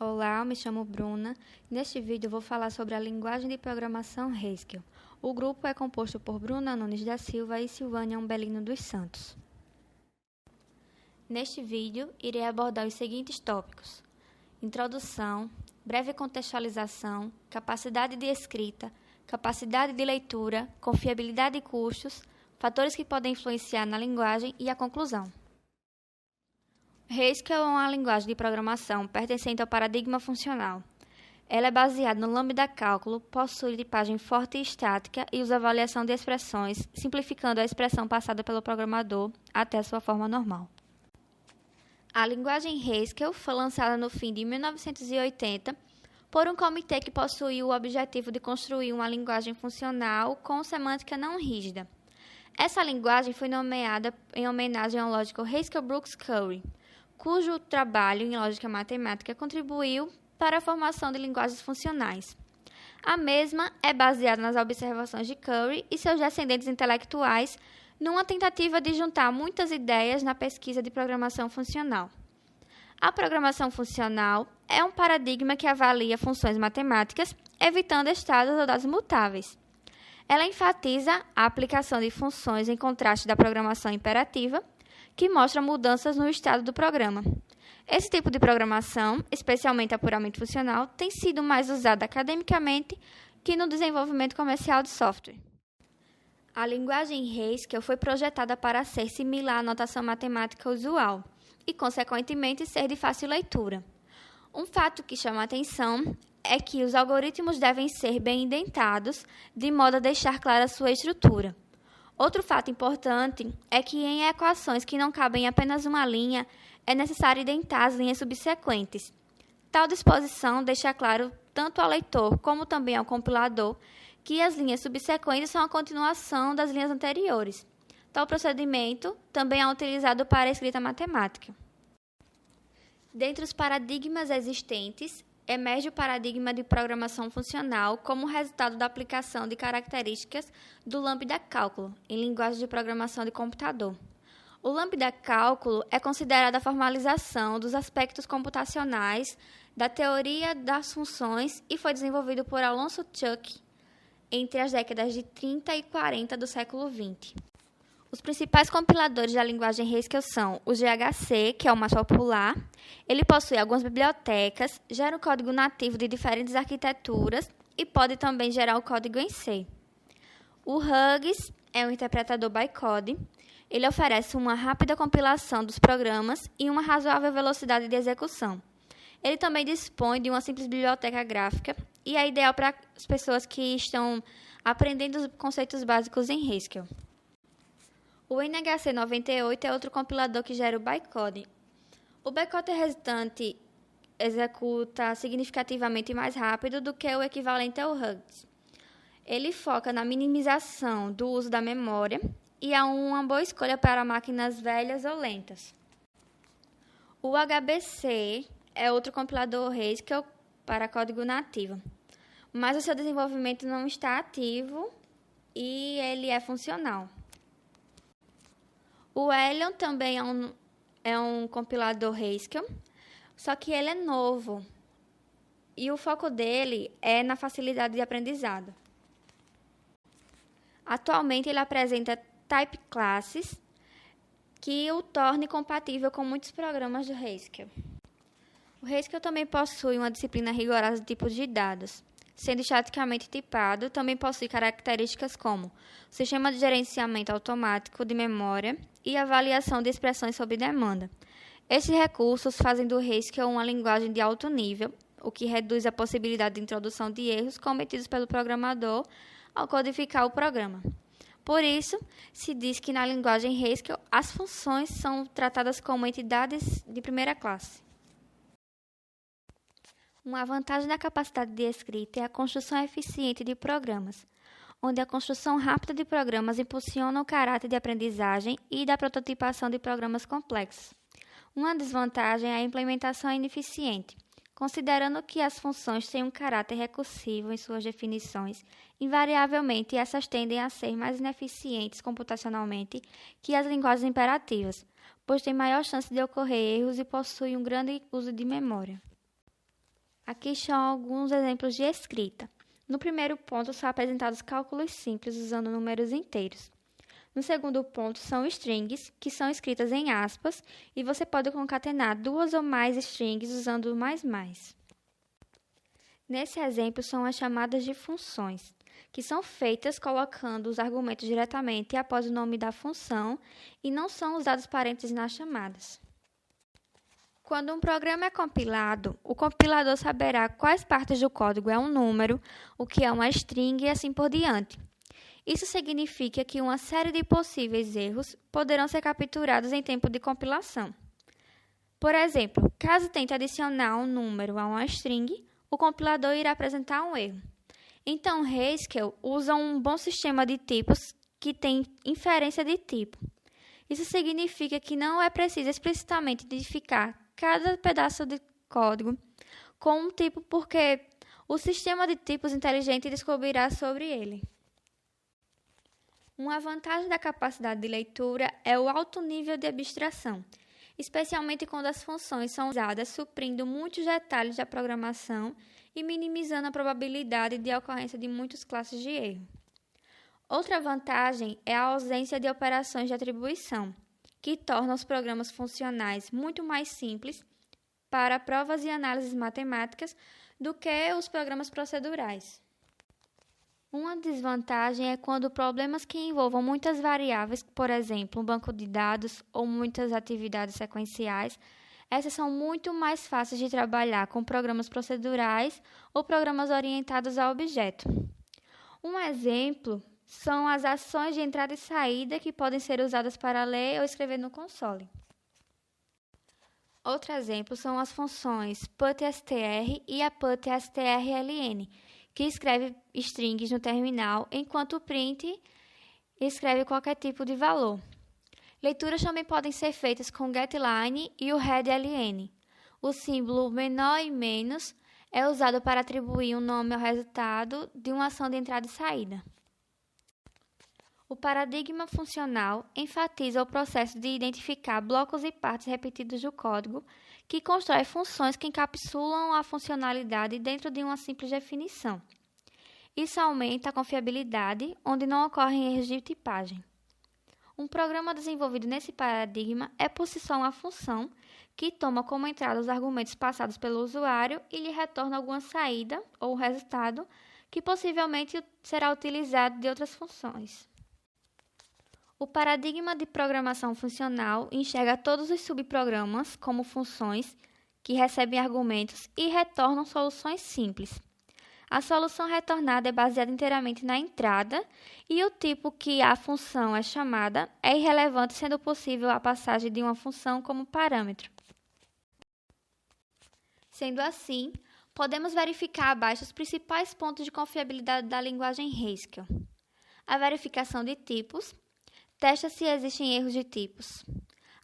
Olá, eu me chamo Bruna. Neste vídeo eu vou falar sobre a linguagem de programação Haskell. O grupo é composto por Bruna Nunes da Silva e Silvânia Umbelino dos Santos. Neste vídeo, irei abordar os seguintes tópicos: introdução, breve contextualização, capacidade de escrita, capacidade de leitura, confiabilidade e custos, fatores que podem influenciar na linguagem e a conclusão. Haskell é uma linguagem de programação pertencente ao paradigma funcional. Ela é baseada no Lambda Cálculo, possui tipagem forte e estática e usa avaliação de expressões, simplificando a expressão passada pelo programador até a sua forma normal. A linguagem Haskell foi lançada no fim de 1980 por um comitê que possuía o objetivo de construir uma linguagem funcional com semântica não rígida. Essa linguagem foi nomeada em homenagem ao lógico Haskell Brooks Curry, cujo trabalho em lógica matemática contribuiu para a formação de linguagens funcionais. A mesma é baseada nas observações de Curry e seus descendentes intelectuais numa tentativa de juntar muitas ideias na pesquisa de programação funcional. A programação funcional é um paradigma que avalia funções matemáticas, evitando estados ou dados mutáveis. Ela enfatiza a aplicação de funções em contraste da programação imperativa, que mostra mudanças no estado do programa. Esse tipo de programação, especialmente a puramente funcional, tem sido mais usada academicamente que no desenvolvimento comercial de software. A linguagem Haskell foi projetada para ser similar à notação matemática usual e, consequentemente, ser de fácil leitura. Um fato que chama a atenção é que os algoritmos devem ser bem indentados, de modo a deixar clara sua estrutura. Outro fato importante é que em equações que não cabem em apenas uma linha, é necessário indentar as linhas subsequentes. Tal disposição deixa claro tanto ao leitor como também ao compilador que as linhas subsequentes são a continuação das linhas anteriores. Tal procedimento também é utilizado para a escrita matemática. Dentre os paradigmas existentes, emerge o paradigma de programação funcional como resultado da aplicação de características do Lambda Cálculo em linguagem de programação de computador. O Lambda Cálculo é considerado a formalização dos aspectos computacionais da teoria das funções e foi desenvolvido por Alonzo Chuck entre as décadas de 30 e 40 do século XX. Os principais compiladores da linguagem Haskell são o GHC, que é o mais popular. Ele possui algumas bibliotecas, gera um código nativo de diferentes arquiteturas e pode também gerar o código em C. O Huggis é um interpretador bytecode. Ele oferece uma rápida compilação dos programas e uma razoável velocidade de execução. Ele também dispõe de uma simples biblioteca gráfica e é ideal para as pessoas que estão aprendendo os conceitos básicos em Haskell. O NHC 98 é outro compilador que gera o bytecode. O bytecode resultante executa significativamente mais rápido do que o equivalente ao Huggis. Ele foca na minimização do uso da memória e é uma boa escolha para máquinas velhas ou lentas. O HBC é outro compilador Haskell para código nativo, mas o seu desenvolvimento não está ativo e ele é funcional. O Elion também é um compilador Haskell, só que ele é novo e o foco dele é na facilidade de aprendizado. Atualmente ele apresenta type classes que o torne compatível com muitos programas do Haskell. O Haskell também possui uma disciplina rigorosa de tipos de dados. Sendo estaticamente tipado, também possui características como sistema de gerenciamento automático de memória e avaliação de expressões sob demanda. Esses recursos fazem do Haskell uma linguagem de alto nível, o que reduz a possibilidade de introdução de erros cometidos pelo programador ao codificar o programa. Por isso, se diz que na linguagem Haskell as funções são tratadas como entidades de primeira classe. Uma vantagem da capacidade de escrita é a construção eficiente de programas, onde a construção rápida de programas impulsiona o caráter de aprendizagem e da prototipação de programas complexos. Uma desvantagem é a implementação ineficiente, considerando que as funções têm um caráter recursivo em suas definições. Invariavelmente, essas tendem a ser mais ineficientes computacionalmente que as linguagens imperativas, pois têm maior chance de ocorrer erros e possuem um grande uso de memória. Aqui estão alguns exemplos de escrita. No primeiro ponto, são apresentados cálculos simples usando números inteiros. No segundo ponto, são strings, que são escritas em aspas, e você pode concatenar duas ou mais strings usando o mais. Nesse exemplo, são as chamadas de funções, que são feitas colocando os argumentos diretamente após o nome da função e não são usados parênteses nas chamadas. Quando um programa é compilado, o compilador saberá quais partes do código é um número, o que é uma string e assim por diante. Isso significa que uma série de possíveis erros poderão ser capturados em tempo de compilação. Por exemplo, caso tente adicionar um número a uma string, o compilador irá apresentar um erro. Então, Haskell usa um bom sistema de tipos que tem inferência de tipo. Isso significa que não é preciso explicitamente identificar cada pedaço de código com um tipo, porque o sistema de tipos inteligente descobrirá sobre ele. Uma vantagem da capacidade de leitura é o alto nível de abstração, especialmente quando as funções são usadas suprindo muitos detalhes da programação e minimizando a probabilidade de ocorrência de muitas classes de erro. Outra vantagem é a ausência de operações de atribuição, que torna os programas funcionais muito mais simples para provas e análises matemáticas do que os programas procedurais. Uma desvantagem é quando problemas que envolvam muitas variáveis, por exemplo, um banco de dados ou muitas atividades sequenciais, essas são muito mais fáceis de trabalhar com programas procedurais ou programas orientados a objeto. Um exemplo são as ações de entrada e saída que podem ser usadas para ler ou escrever no console. Outro exemplo são as funções putstr e a putstrln, que escreve strings no terminal, enquanto o print escreve qualquer tipo de valor. Leituras também podem ser feitas com getLine e o readln. O símbolo menor e menos é usado para atribuir um nome ao resultado de uma ação de entrada e saída. O paradigma funcional enfatiza o processo de identificar blocos e partes repetidos do código, que constrói funções que encapsulam a funcionalidade dentro de uma simples definição. Isso aumenta a confiabilidade, onde não ocorrem erros de tipagem. Um programa desenvolvido nesse paradigma é por si só uma função que toma como entrada os argumentos passados pelo usuário e lhe retorna alguma saída ou resultado que possivelmente será utilizado de outras funções. O paradigma de programação funcional enxerga todos os subprogramas como funções que recebem argumentos e retornam soluções simples. A solução retornada é baseada inteiramente na entrada e o tipo que a função é chamada é irrelevante, sendo possível a passagem de uma função como parâmetro. Sendo assim, podemos verificar abaixo os principais pontos de confiabilidade da linguagem Haskell. A verificação de tipos. Testa se existem erros de tipos.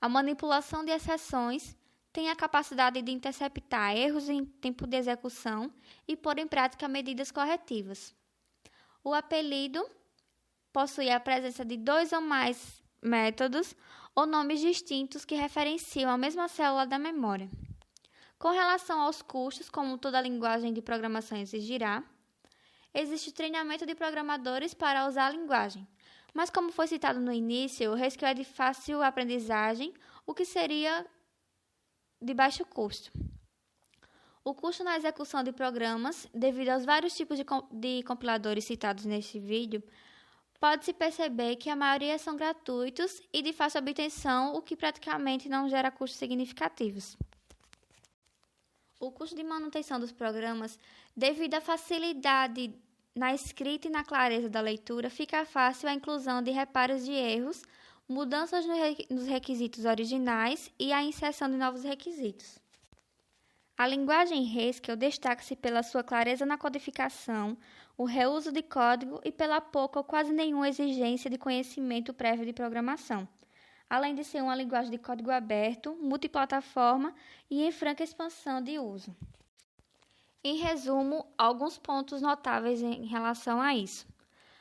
A manipulação de exceções tem a capacidade de interceptar erros em tempo de execução e pôr em prática medidas corretivas. O apelido possui a presença de 2 ou mais métodos ou nomes distintos que referenciam a mesma célula da memória. Com relação aos custos, como toda linguagem de programação exigirá, existe treinamento de programadores para usar a linguagem. Mas, como foi citado no início, o Haskell é de fácil aprendizagem, o que seria de baixo custo. O custo na execução de programas, devido aos vários tipos de compiladores citados neste vídeo, pode-se perceber que a maioria são gratuitos e de fácil obtenção, o que praticamente não gera custos significativos. O custo de manutenção dos programas, devido à facilidade na escrita e na clareza da leitura, fica fácil a inclusão de reparos de erros, mudanças nos requisitos originais e a inserção de novos requisitos. A linguagem Haskell destaca-se pela sua clareza na codificação, o reuso de código e pela pouca ou quase nenhuma exigência de conhecimento prévio de programação, além de ser uma linguagem de código aberto, multiplataforma e em franca expansão de uso. Em resumo, alguns pontos notáveis em relação a isso: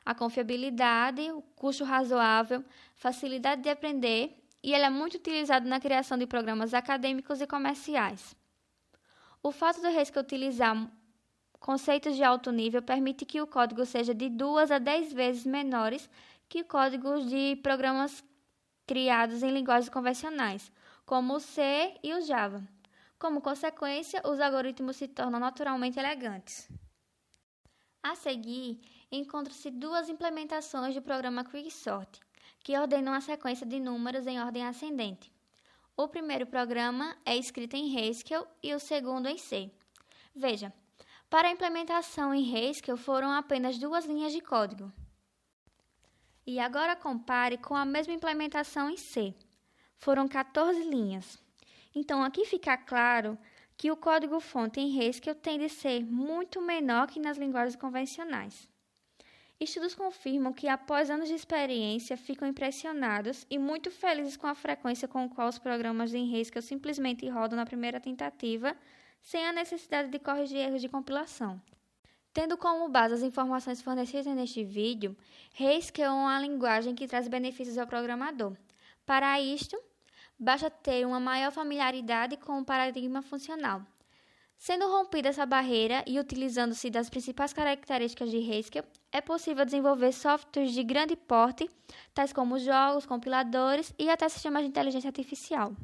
a confiabilidade, o custo razoável, facilidade de aprender, e ele é muito utilizado na criação de programas acadêmicos e comerciais. O fato do Haskell utilizar conceitos de alto nível permite que o código seja de 2 a 10 vezes menores que códigos de programas criados em linguagens convencionais, como o C e o Java. Como consequência, os algoritmos se tornam naturalmente elegantes. A seguir, encontram-se duas implementações do programa Quicksort, que ordenam a sequência de números em ordem ascendente. O primeiro programa é escrito em Haskell e o segundo em C. Veja, para a implementação em Haskell foram apenas 2 linhas de código. E agora compare com a mesma implementação em C. Foram 14 linhas. Então, aqui fica claro que o código-fonte em Haskell tende a ser muito menor que nas linguagens convencionais. Estudos confirmam que, após anos de experiência, ficam impressionados e muito felizes com a frequência com a qual os programas em Haskell simplesmente rodam na primeira tentativa, sem a necessidade de corrigir erros de compilação. Tendo como base as informações fornecidas neste vídeo, Haskell é uma linguagem que traz benefícios ao programador. Para isto, basta ter uma maior familiaridade com o paradigma funcional. Sendo rompida essa barreira e utilizando-se das principais características de Haskell, é possível desenvolver softwares de grande porte, tais como jogos, compiladores e até sistemas de inteligência artificial.